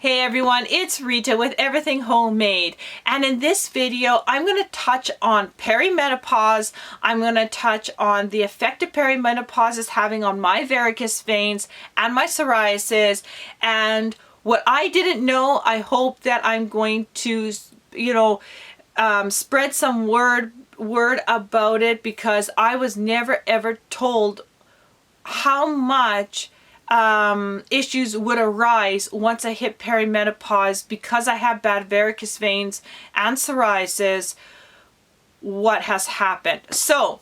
Hey everyone, it's Rita with Everything Homemade, and in this video I'm going to touch on perimenopause. I'm going to touch on the effect of perimenopause is having on my varicose veins and my psoriasis, and what I didn't know. I hope that I'm going to, spread some word about it, because I was never ever told how much issues would arise once I hit perimenopause, because I have bad varicose veins and psoriasis. What has happened? So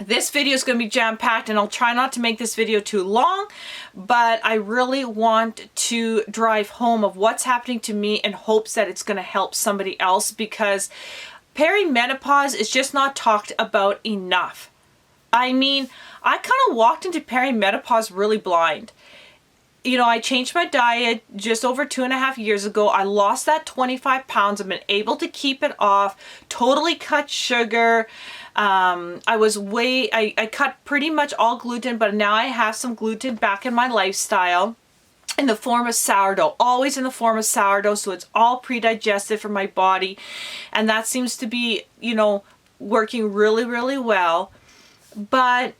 this video is going to be jam-packed, and I'll try not to make this video too long, but I really want to drive home of what's happening to me in hopes that it's going to help somebody else, because perimenopause is just not talked about enough. I mean, I kind of walked into perimenopause really blind. I changed my diet just over 2.5 years ago. I lost that 25 pounds. I've been able to keep it off, totally cut sugar. I cut pretty much all gluten, but now I have some gluten back in my lifestyle in the form of sourdough, always in the form of sourdough. So it's all pre-digested for my body. And that seems to be, working really, really well. But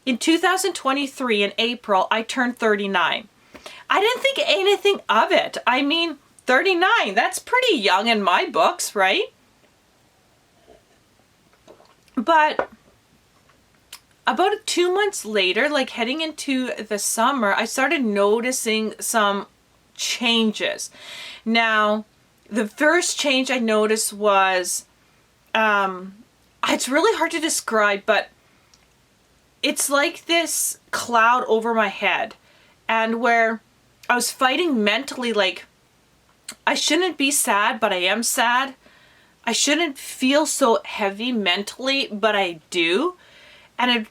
in 2023, in April, I turned 39. I didn't think anything of it. I mean, 39, that's pretty young in my books, right? But about 2 months later, like heading into the summer, I started noticing some changes. Now, the first change I noticed was, it's really hard to describe, but it's like this cloud over my head, and where I was fighting mentally, like, I shouldn't be sad, but I am sad. I shouldn't feel so heavy mentally, but I do. And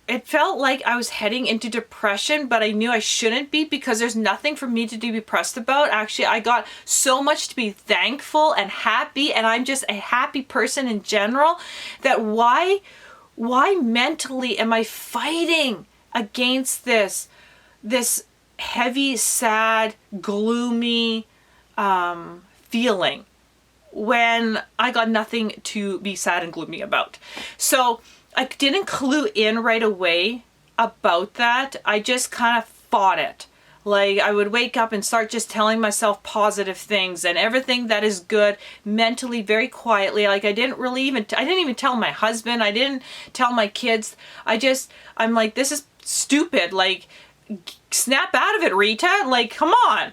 it felt like I was heading into depression, but I knew I shouldn't be, because there's nothing for me to be depressed about. Actually, I got so much to be thankful and happy, and I'm just a happy person in general, that why mentally am I fighting against this heavy, sad, gloomy feeling when I got nothing to be sad and gloomy about? So I didn't clue in right away about that. I just kind of fought it. Like, I would wake up and start just telling myself positive things and everything that is good mentally, very quietly. Like, I didn't even tell my husband. I didn't tell my kids. I'm like, this is stupid. Like, snap out of it, Rita. Like, come on.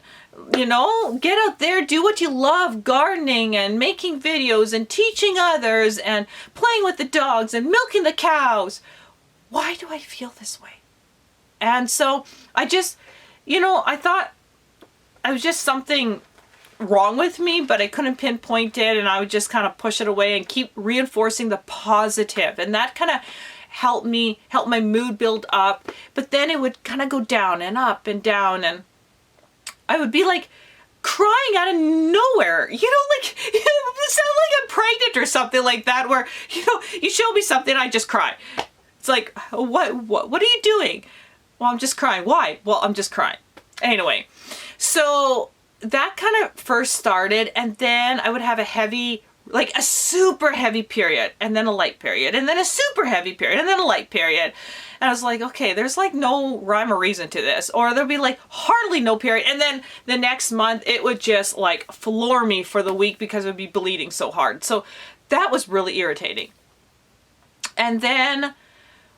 Get out there, do what you love, gardening and making videos and teaching others and playing with the dogs and milking the cows. Why do I feel this way? And so I just, I thought I was just something wrong with me, but I couldn't pinpoint it, and I would just kind of push it away and keep reinforcing the positive. And that kind of helped my mood build up. But then it would kind of go down and up and down, and I would be like crying out of nowhere, like, it sounds like I'm pregnant or something like that, where, you show me something, I just cry. It's like, what are you doing? Well, I'm just crying. Why? Well, I'm just crying. Anyway, so that kind of first started, and then I would have a super heavy period, and then a light period, and then a super heavy period, and then a light period. And I was like, okay, there's like no rhyme or reason to this. Or there'd be like hardly no period. And then the next month it would just like floor me for the week, because it would be bleeding so hard. So that was really irritating. And then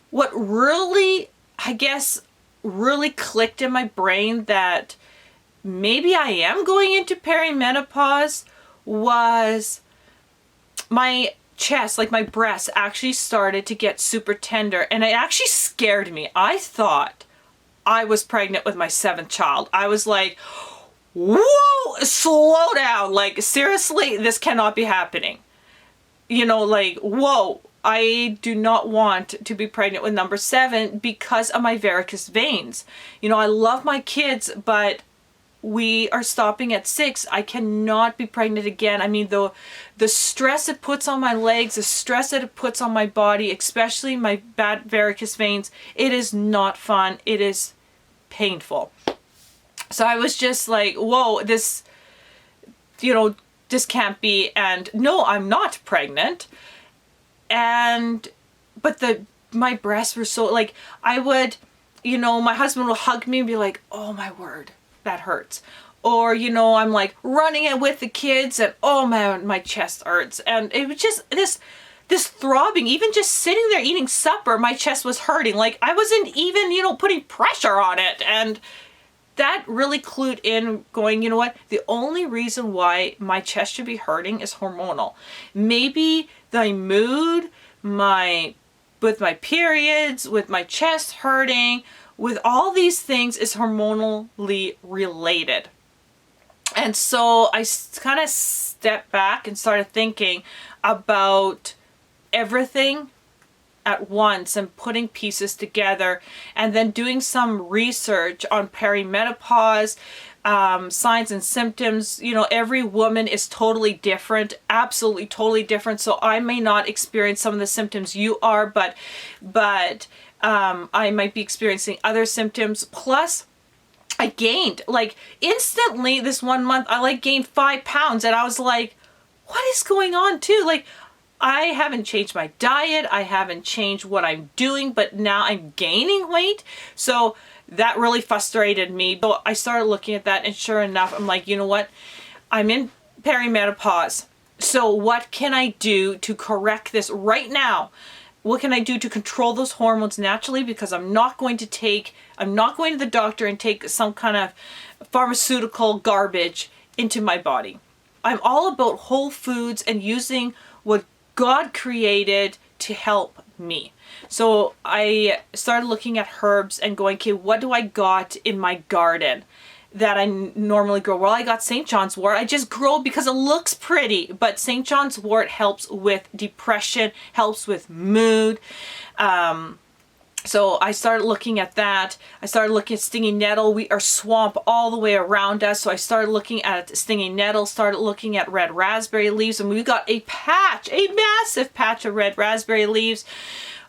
what really, I guess, really clicked in my brain that maybe I am going into perimenopause was my chest, like my breasts, actually started to get super tender, and it actually scared me. I thought I was pregnant with my 7th child. I was like, whoa, slow down. Like, seriously, this cannot be happening. Like, whoa, I do not want to be pregnant with number 7 because of my varicose veins. I love my kids, but we are stopping at 6. I cannot be pregnant again. I mean, the stress it puts on my legs, the stress that it puts on my body, especially my bad varicose veins, it is not fun. It is painful. So I was just like, whoa, this, this can't be. And no, I'm not pregnant. And, but my breasts were so, like, I would, my husband would hug me and be like, oh my word, that hurts. Or, I'm like running it with the kids and oh man, my chest hurts. And it was just this throbbing, even just sitting there eating supper, my chest was hurting. Like I wasn't even, putting pressure on it. And that really clued in going, you know what? The only reason why my chest should be hurting is hormonal. Maybe the mood, with my periods, with my chest hurting, with all these things is hormonally related. And so I kind of stepped back and started thinking about everything at once and putting pieces together, and then doing some research on perimenopause, signs and symptoms. Every woman is totally different, absolutely totally different. So I may not experience some of the symptoms you are, but I might be experiencing other symptoms. Plus, I gained, like, instantly this 1 month, I gained 5 pounds, and I was like, what is going on too? Like, I haven't changed my diet, I haven't changed what I'm doing, but now I'm gaining weight. So that really frustrated me. So I started looking at that, and sure enough, I'm like, you know what? I'm in perimenopause. So what can I do to correct this right now? What can I do to control those hormones naturally? Because I'm not going to the doctor and take some kind of pharmaceutical garbage into my body. I'm all about whole foods and using what God created to help me. So I started looking at herbs and going, okay, what do I got in my garden that I normally grow? Well, I got St. John's wort. I just grow because it looks pretty, but St. John's wort helps with depression, helps with mood. So I started looking at that. I started looking at stinging nettle. We are swamp all the way around us. So I started looking at stinging nettle, started looking at red raspberry leaves, and we got a massive patch of red raspberry leaves,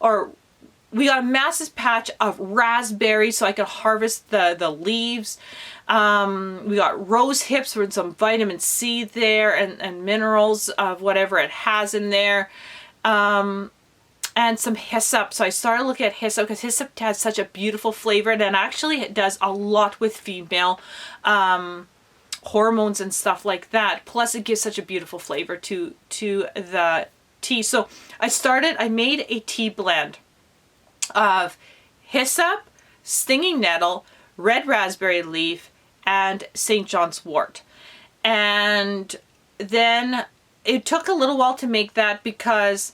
or we got a massive patch of raspberries so I could harvest the leaves. We got rose hips with some vitamin C there and minerals of whatever it has in there. And some hyssop. So I started looking at hyssop because hyssop has such a beautiful flavor, and actually it does a lot with female hormones and stuff like that. Plus it gives such a beautiful flavor to the tea. So I made a tea blend of hyssop, stinging nettle, red raspberry leaf, and St. John's wort. And then it took a little while to make that because,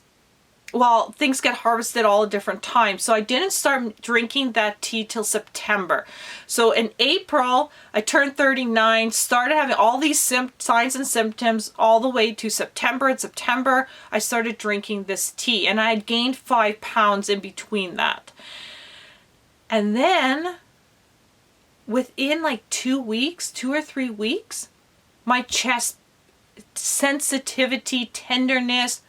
well, things get harvested all at different times. So I didn't start drinking that tea till September. So in April, I turned 39, started having all these signs and symptoms all the way to September. In September, I started drinking this tea, and I had gained 5 pounds in between that. And then within 2 or 3 weeks, my chest sensitivity, tenderness,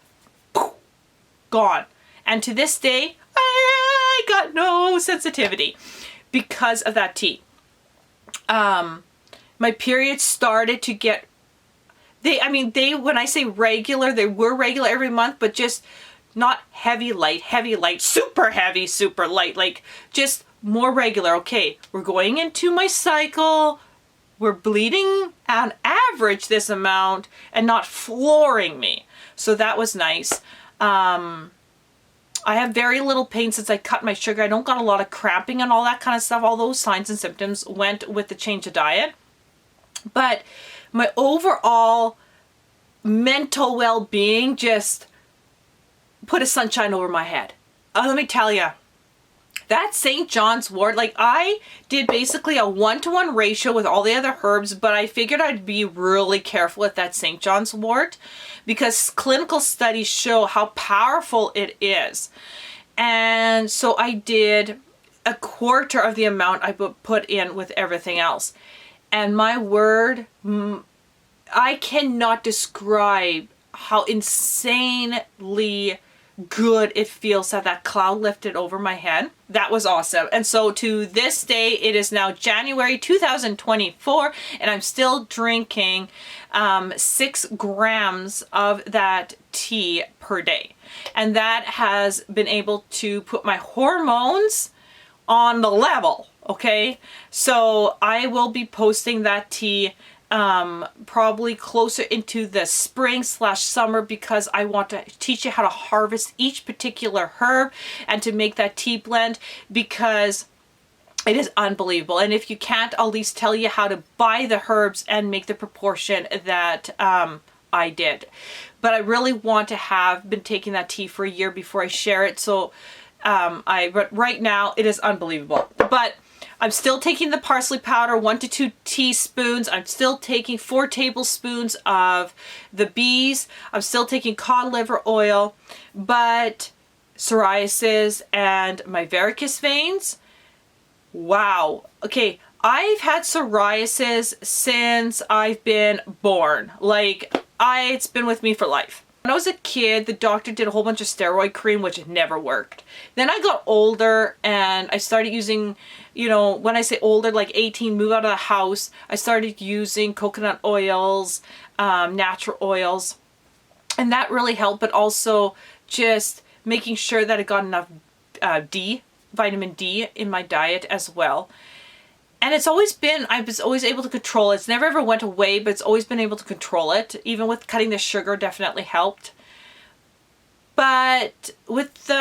gone. And to this day, I got no sensitivity because of that tea. My periods started to get, when I say regular, they were regular every month, but just not heavy, light, super heavy, super light, just more regular. Okay, we're going into my cycle. We're bleeding on average this amount and not flooring me. So that was nice. I have very little pain since I cut my sugar. I don't got a lot of cramping and all that kind of stuff. All those signs and symptoms went with the change of diet. But my overall mental well-being just put a sunshine over my head. Let me tell you, that St. John's wort, I did basically a 1-to-1 ratio with all the other herbs, but I figured I'd be really careful with that St. John's wort because clinical studies show how powerful it is. And so I did a quarter of the amount I put in with everything else. And my word, I cannot describe how insanely good it feels to have that cloud lifted over my head. That was awesome. And so to this day, it is now January 2024, and I'm still drinking 6 grams of that tea per day. And that has been able to put my hormones on the level, okay? So I will be posting that tea probably closer into the spring/summer, because I want to teach you how to harvest each particular herb and to make that tea blend, because it is unbelievable. And if you can't, I'll at least tell you how to buy the herbs and make the proportion that I did. But I really want to have been taking that tea for a year before I share it. So but right now it is unbelievable. But I'm still taking the parsley powder, 1 to 2 teaspoons. I'm still taking 4 tablespoons of the bees. I'm still taking cod liver oil. But psoriasis and my varicose veins, wow. Okay, I've had psoriasis since I've been born. Like, it's been with me for life. When I was a kid, the doctor did a whole bunch of steroid cream, which never worked. Then I got older and I started using, you know, when I say older, like 18, move out of the house, I started using coconut oils, natural oils, and that really helped. But also just making sure that I got enough vitamin D in my diet as well. And it's always been, I was always able to control it. It's never ever went away, but it's always been able to control it. Even with cutting the sugar definitely helped. But with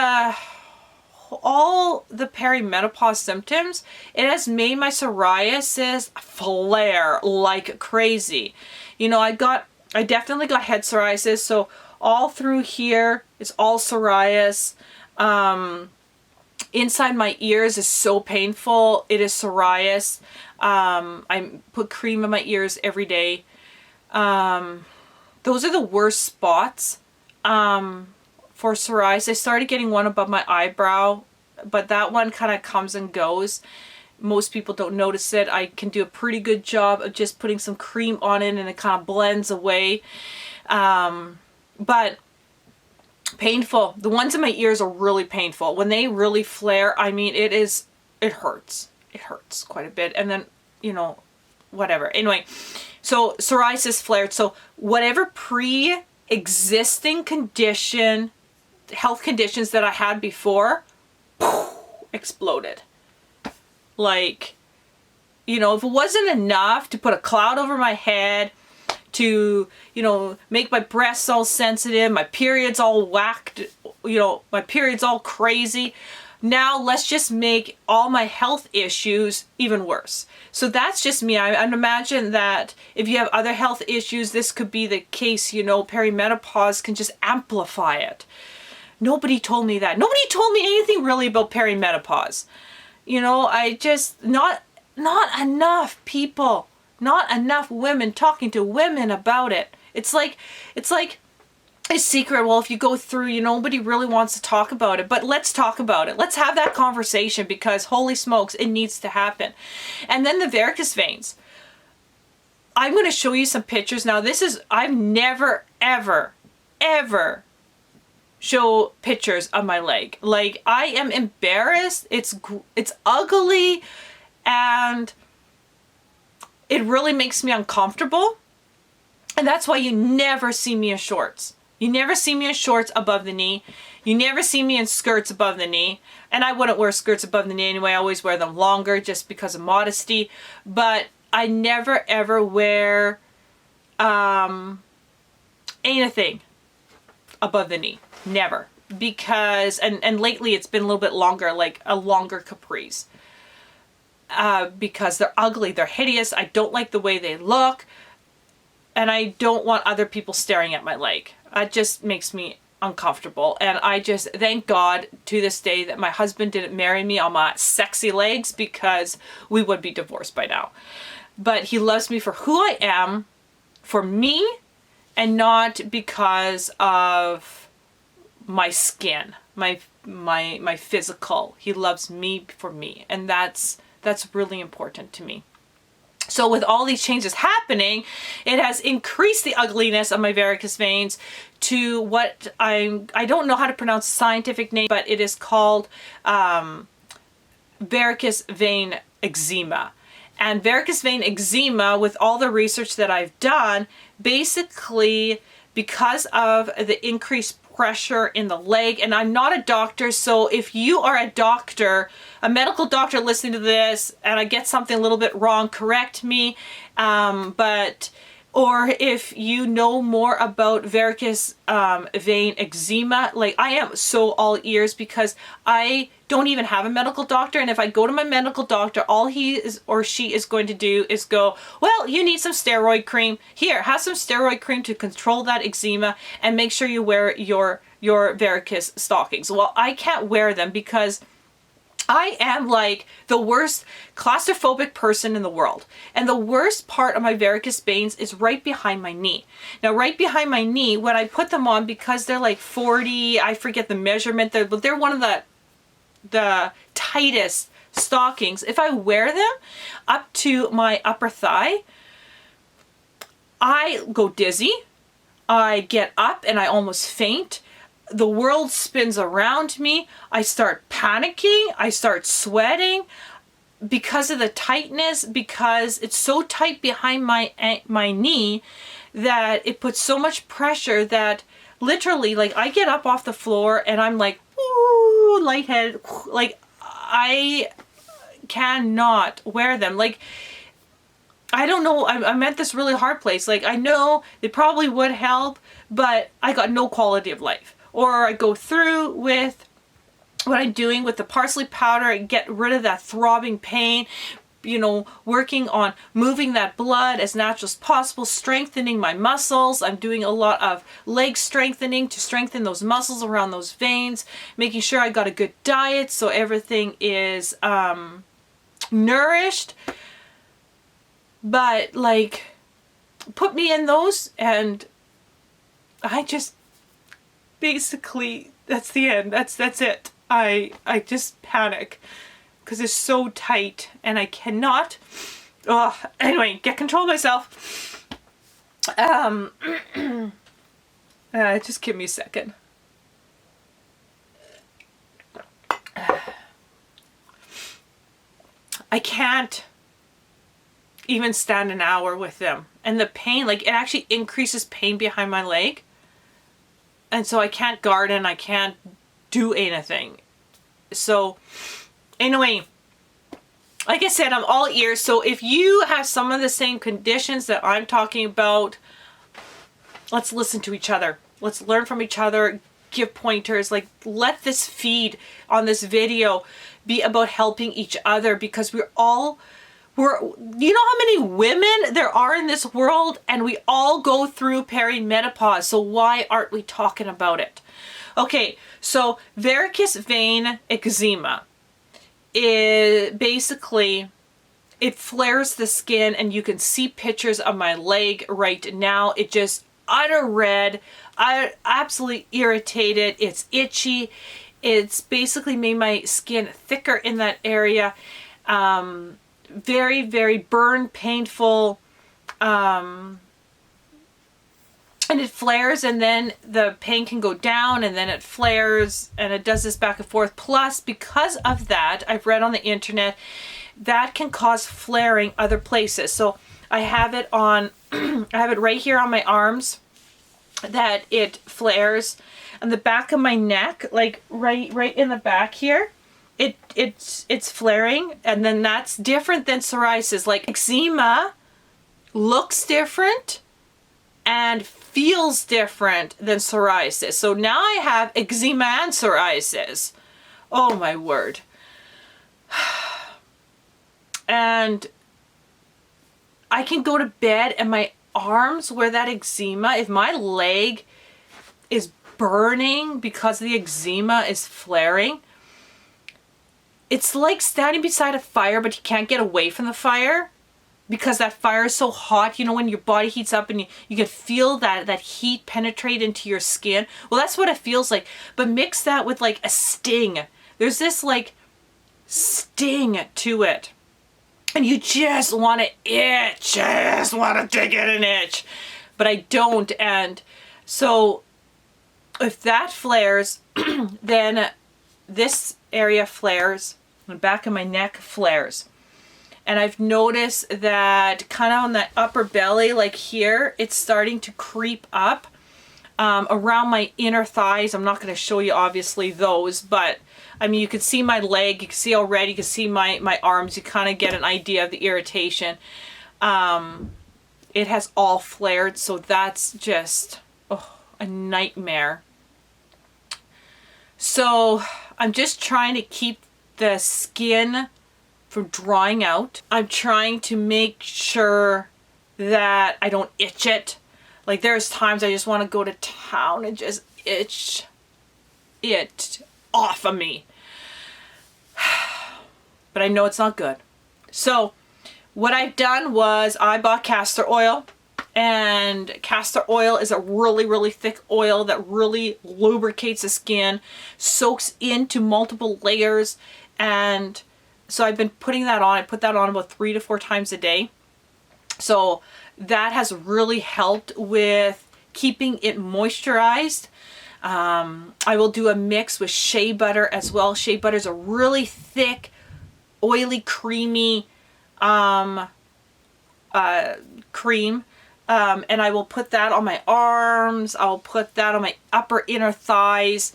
all the perimenopause symptoms, it has made my psoriasis flare like crazy. You know, I definitely got head psoriasis. So all through here, it's all psoriasis. Inside my ears is so painful. It is psoriasis. I put cream in my ears every day. Those are the worst spots for psoriasis. I started getting one above my eyebrow, but that one kind of comes and goes. Most people don't notice it. I can do a pretty good job of just putting some cream on it and it kind of blends away. But painful. The ones in my ears are really painful. When they really flare, I mean, it hurts. It hurts quite a bit. And then, you know, whatever. Anyway, so psoriasis flared. So whatever pre-existing health conditions that I had before, exploded. Like, you know, if it wasn't enough to put a cloud over my head, to, you know, make my breasts all sensitive, my periods all whacked, you know, my periods all crazy. Now let's just make all my health issues even worse. So that's just me. I imagine that if you have other health issues, this could be the case. You know, perimenopause can just amplify it. Nobody told me that. Nobody told me anything really about perimenopause. You know, I just, not enough people. Not enough women talking to women about it. It's like a secret. Well, if you go through, you know, nobody really wants to talk about it, but let's talk about it. Let's have that conversation, because holy smokes, it needs to happen. And then the varicose veins. I'm going to show you some pictures. Now I've never, ever, ever show pictures of my leg. Like, I am embarrassed. It's ugly, and it really makes me uncomfortable. And that's why you never see me in shorts. You never see me in shorts above the knee. You never see me in skirts above the knee. And I wouldn't wear skirts above the knee anyway. I always wear them longer just because of modesty. But I never ever wear anything above the knee. Never. Because, and lately it's been a little bit longer, like a longer capris. Because they're ugly, they're hideous, I don't like the way they look, and I don't want other people staring at my leg. It just makes me uncomfortable. And I just thank God to this day that my husband didn't marry me on my sexy legs, because we would be divorced by now. But he loves me for who I am, for me, and not because of my skin, my physical. He loves me for me, and that's really important to me. So with all these changes happening, it has increased the ugliness of my varicose veins to what I don't know how to pronounce the scientific name, but it is called varicose vein eczema. And varicose vein eczema, with all the research that I've done, basically because of the increased pressure in the leg, and I'm not a doctor, so if you are a doctor, a medical doctor listening to this, and I get something a little bit wrong, correct me, or if you know more about varicose vein eczema, like I am so all ears, because I don't even have a medical doctor, and if I go to my medical doctor, all he is or she is going to do is go, well, you need some steroid cream. Here, have some steroid cream to control that eczema and make sure you wear your varicose stockings. Well, I can't wear them because I am like the worst claustrophobic person in the world. And the worst part of my varicose veins is right behind my knee. Now, right behind my knee, when I put them on, because they're like 40, I forget the measurement, but they're one of the tightest stockings. If I wear them up to my upper thigh, I go dizzy. I get up and I almost faint. The world spins around me. I start panicking. I start sweating because of the tightness, because it's so tight behind my knee that it puts so much pressure that literally, like, I get up off the floor and I'm like, ooh, lightheaded. Like, I cannot wear them. Like, I don't know, I'm at this really hard place. Like, I know they probably would help, but I got no quality of life. Or I go through with what I'm doing with the parsley powder and get rid of that throbbing pain, you know, working on moving that blood as natural as possible, strengthening my muscles. I'm doing a lot of leg strengthening to strengthen those muscles around those veins, making sure I got a good diet so everything is nourished. But like, put me in those and I just basically, that's the end. That's it. I just panic because it's so tight and I cannot. Anyway, get control of myself. Just give me a second. I can't even stand an hour with them. And the pain, like, it actually increases pain behind my leg. And so I can't garden, I can't do anything. So anyway, like I said, I'm all ears. So if you have some of the same conditions that I'm talking about, let's listen to each other. Let's learn from each other, give pointers. Like, let this feed on this video be about helping each other, because you know how many women there are in this world, and we all go through perimenopause. So why aren't we talking about it? Okay, so varicose vein eczema is basically, it flares the skin, and you can see pictures of my leg right now. It just utter red, absolutely irritated. It's itchy. It's basically made my skin thicker in that area. Very, very burn, painful, and it flares, and then the pain can go down, and then it flares, and it does this back and forth. Plus, because of that, I've read on the internet, that can cause flaring other places. So I have it on, I have it right here on my arms, that it flares, on the back of my neck, like right in the back here. It's flaring, and then that's different than psoriasis. Like, eczema looks different and feels different than psoriasis. So now I have eczema and psoriasis. Oh my word. And I can go to bed and my arms where that eczema, if my leg is burning because the eczema is flaring, it's like standing beside a fire, but you can't get away from the fire because that fire is so hot. You know, when your body heats up and you can feel that heat penetrate into your skin. Well, that's what it feels like. But mix that with like a sting. There's this like sting to it. and you just want to itch, just want to dig in and itch, but I don't. And so if that flares, then this area flares, the back of my neck flares. And I've noticed that kind of on the upper belly, like here, it's starting to creep up around my inner thighs. I'm not going to show you obviously those, but I mean, you can see my leg, you can see already, you can see my arms, you kind of get an idea of the irritation. It has all flared, so that's just a nightmare. So I'm just trying to keep the skin from drying out. I'm trying to make sure that I don't itch it. Like there's times I just want to go to town and just itch it off of me. But I know it's not good. So what I've done was I bought castor oil, and castor oil is a really, really thick oil that really lubricates the skin, soaks into multiple layers. And so I've been putting that on. I put that on about 3 to 4 times a day. So that has really helped with keeping it moisturized. I will do a mix with shea butter as well. Shea butter is a really thick, oily, creamy cream. And I will put that on my arms. I'll put that on my upper inner thighs.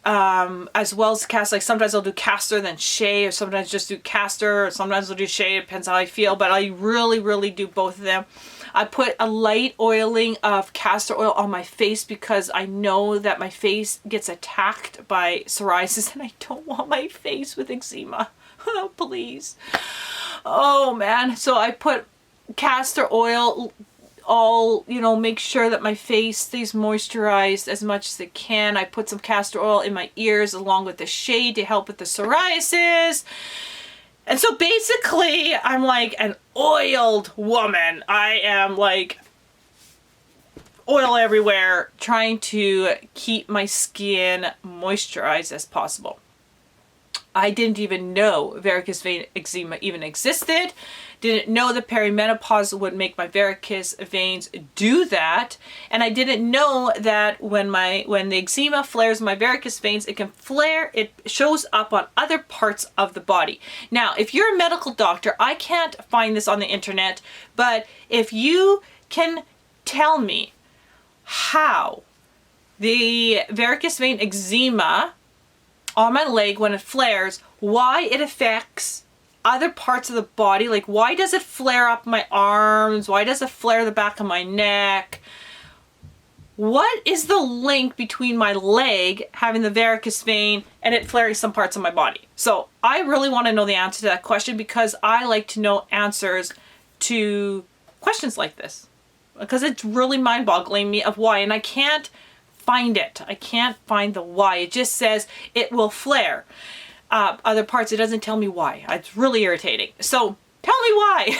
As well as castor. Like sometimes I'll do castor then shea, or sometimes just do castor, or sometimes I'll do shea. It depends how I feel, but I really, really do both of them. I put a light oiling of castor oil on my face because I know that my face gets attacked by psoriasis, and I don't want my face with eczema. Oh, please. Oh man. So I put castor oil, all, you know, make sure that my face stays moisturized as much as it can. I put some castor oil in my ears along with the shea to help with the psoriasis. And so basically I'm like an oiled woman. I am like oil everywhere, trying to keep my skin moisturized as possible. I didn't even know varicose vein eczema even existed. Didn't know that perimenopause would make my varicose veins do that. And I didn't know that when the eczema flares my varicose veins, it can flare, it shows up on other parts of the body. Now, if you're a medical doctor, I can't find this on the internet, but if you can tell me how the varicose vein eczema on my leg, when it flares, why it affects other parts of the body, like why does it flare up my arms, why does it flare the back of my neck, what is the link between my leg having the varicose vein and it flaring some parts of my body? So I really want to know the answer to that question, because I like to know answers to questions like this, because it's really mind-boggling me of why, and I can't find it. I can't find the why. It just says it will flare other parts. It doesn't tell me why. It's really irritating. So tell me why.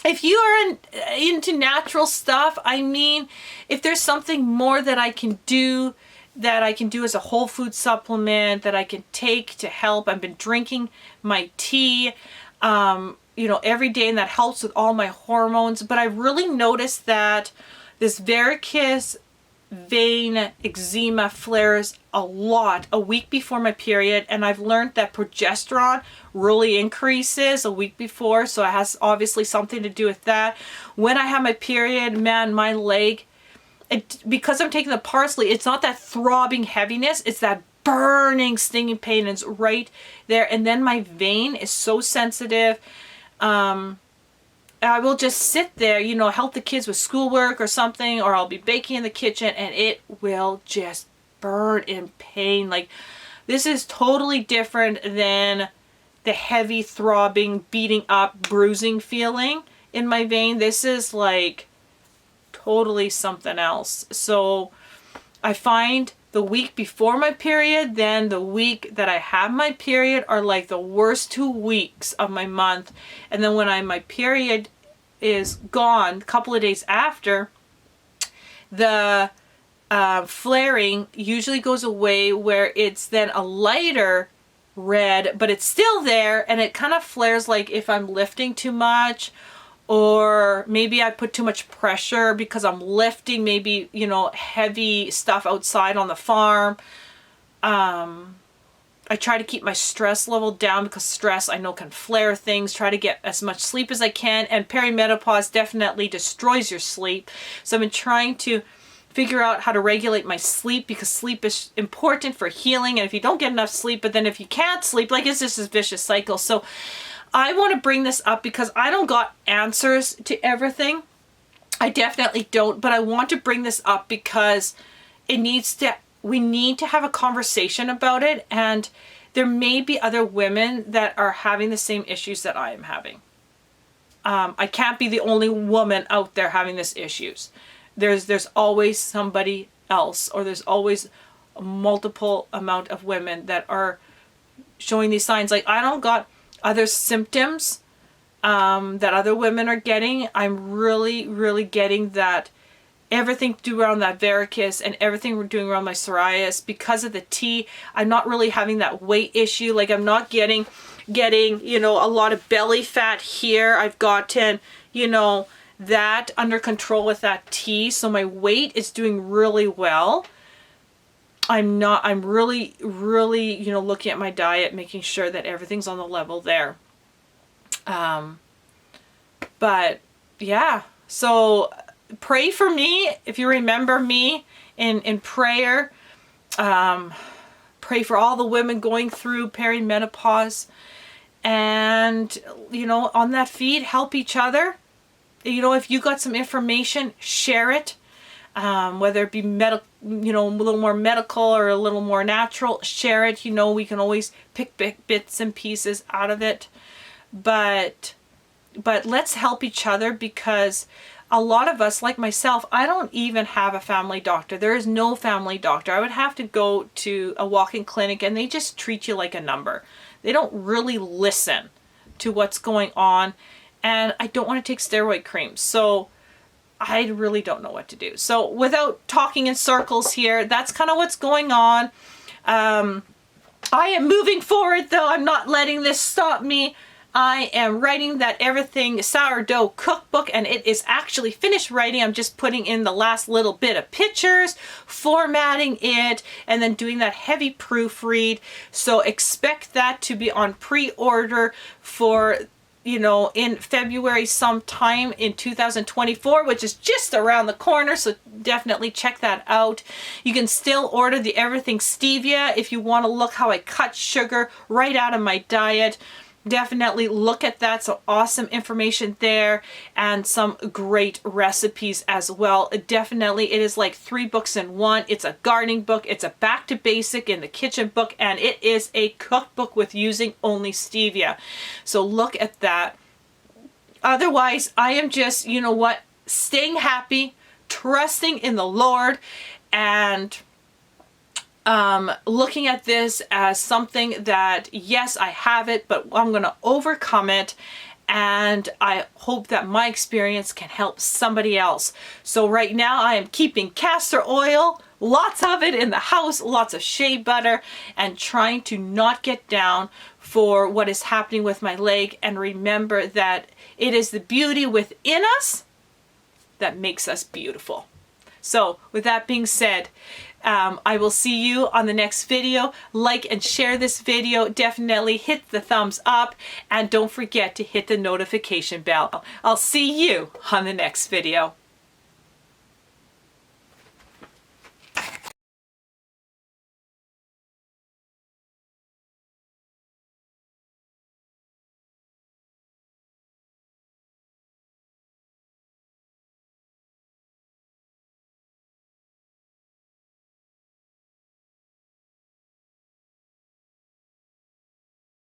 If you are into natural stuff, I mean, if there's something more that I can do as a whole food supplement that I can take to help. I've been drinking my tea, every day, and that helps with all my hormones. But I really noticed that this varicose vein eczema flares a lot a week before my period, and I've learned that progesterone really increases a week before, so it has obviously something to do with that. When I have my period, man, my leg, because I'm taking the parsley, it's not that throbbing heaviness, it's that burning stinging pain, and it's right there. And then my vein is so sensitive. I will just sit there, help the kids with schoolwork or something, or I'll be baking in the kitchen, and it will just burn in pain. Like, this is totally different than the heavy throbbing, beating up, bruising feeling in my vein. This is like totally something else. So I find the week before my period, then the week that I have my period are like the worst 2 weeks of my month. And then when my period is gone, a couple of days after, the flaring usually goes away, where it's then a lighter red, but it's still there, and it kind of flares like if I'm lifting too much, or maybe I put too much pressure because I'm lifting maybe, you know, heavy stuff outside on the farm. I try to keep my stress level down because stress, I know, can flare things. Try to get as much sleep as I can, and perimenopause definitely destroys your sleep. So I've been trying to figure out how to regulate my sleep, because sleep is important for healing. And if you don't get enough sleep, but then if you can't sleep, like, it's just this vicious cycle. So I want to bring this up because I don't got answers to everything. I definitely don't, but I want to bring this up because we need to have a conversation about it, and there may be other women that are having the same issues that I am having. I can't be the only woman out there having these issues. There's always somebody else, or there's always a multiple amount of women that are showing these signs. Like, I don't got other symptoms that other women are getting. I'm really, really getting that everything to do around that varicose and everything we're doing around my psoriasis because of the tea. I'm not really having that weight issue. Like, I'm not getting, you know, a lot of belly fat here. I've gotten, you know, that under control with that tea. So my weight is doing really well. I'm really, really, you know, looking at my diet, making sure that everything's on the level there. But yeah, so pray for me if you remember me in prayer. Pray for all the women going through perimenopause, and, you know, on that feed, help each other. You know, if you got some information, share it. Whether it be you know, a little more medical or a little more natural, share it. You know, we can always pick bits and pieces out of it, but let's help each other, because a lot of us, like myself, I don't even have a family doctor. There is no family doctor. I would have to go to a walk-in clinic, and they just treat you like a number. They don't really listen to what's going on, and I don't want to take steroid cream. So I really don't know what to do. So without talking in circles here, that's kind of what's going on. I am moving forward, though. I'm not letting this stop me. I am writing that everything sourdough cookbook, and it is actually finished writing. I'm just putting in the last little bit of pictures, formatting it, and then doing that heavy proofread. So expect that to be on pre-order for, you know, in February sometime in 2024, which is just around the corner. So definitely check that out. You can still order the Everything Stevia if you want to look how I cut sugar right out of my diet. Definitely look at that. So awesome information there, and some great recipes as well. Definitely, it is like 3 books in one. It's a gardening book, it's a back to basic in the kitchen book, and it is a cookbook with using only stevia. So look at that. Otherwise, I am just, you know what, staying happy, trusting in the Lord, and looking at this as something that, yes, I have it, but I'm going to overcome it. And I hope that my experience can help somebody else. So right now I am keeping castor oil, lots of it in the house, lots of shea butter, and trying to not get down for what is happening with my leg. And remember that it is the beauty within us that makes us beautiful. So with that being said, I will see you on the next video. Like and share this video. Definitely hit the thumbs up, and don't forget to hit the notification bell. I'll see you on the next video.